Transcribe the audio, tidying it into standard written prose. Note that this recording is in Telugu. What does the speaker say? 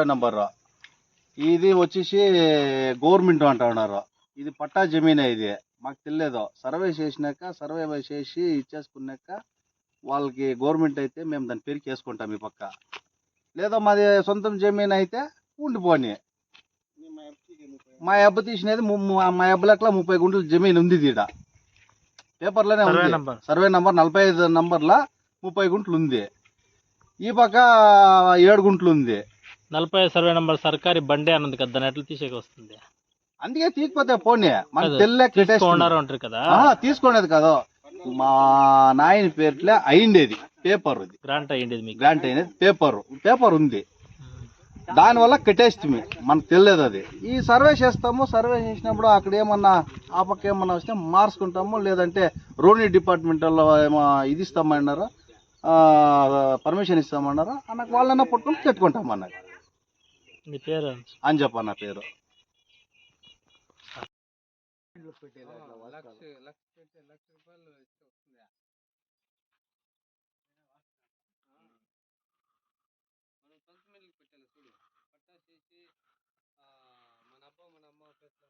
నంబర్ ఇది వచ్చేసి గవర్నమెంట్ అంటా ఉన్నారు. ఇది పట్టా జమీనే, ఇది మాకు తెలియదు. సర్వే చేసినాక సర్వే చేసి ఇచ్చేసుకున్నాక వాళ్ళకి గవర్నమెంట్ అయితే మేము దాని పేరుకి వేసుకుంటాం ఈ పక్క. లేదా మాది సొంతం జమీన్ అయితే ఉండిపోని. మా అబ్బ తీసినది మా అబ్బ లెక్కల 30 గుంటల జమీన్ ఉంది. ఈడ పేపర్లోనే ఉంది. సర్వే నంబర్ 45 నంబర్ల 30 గుంటలు ఉంది. ఈ పక్క 7 గుంటలు ఉంది. 40 సర్వే నంబర్ సర్కారీ బండి అన్నది కదా, దాన్ని ఎట్లా తీసేకి వస్తుంది? అందుకే తీసుకోతే పోనీ మనకు తెలియక కదా. తీసుకునేది కదా, మా నాయన పేరులో అయిండేది పేపర్. ఇది గ్రాంట్ అయ్యిండేది మీకు? గ్రాంట్ అయినది పేపర్ ఉంది. దానివల్ల కట్టేస్తుంది, మనకు తెలియదు. అది ఈ సర్వే చేస్తాము. సర్వే చేసినప్పుడు అక్కడ ఏమన్నా ఆ పక్క ఏమన్నా వస్తే మార్చుకుంటాము. లేదంటే రోడ్ని డిపార్ట్మెంట్లో ఏమో ఇది ఇస్తామన్నారు, పర్మిషన్ ఇస్తామన్నారు అన్నకు వాళ్ళన్నా పట్టుకుని పెట్టుకుంటాం అన్నది. నీ పేరు? అని చెప్పన్న పేరు. మన అమ్మ పేరులో ఉంటే కూడా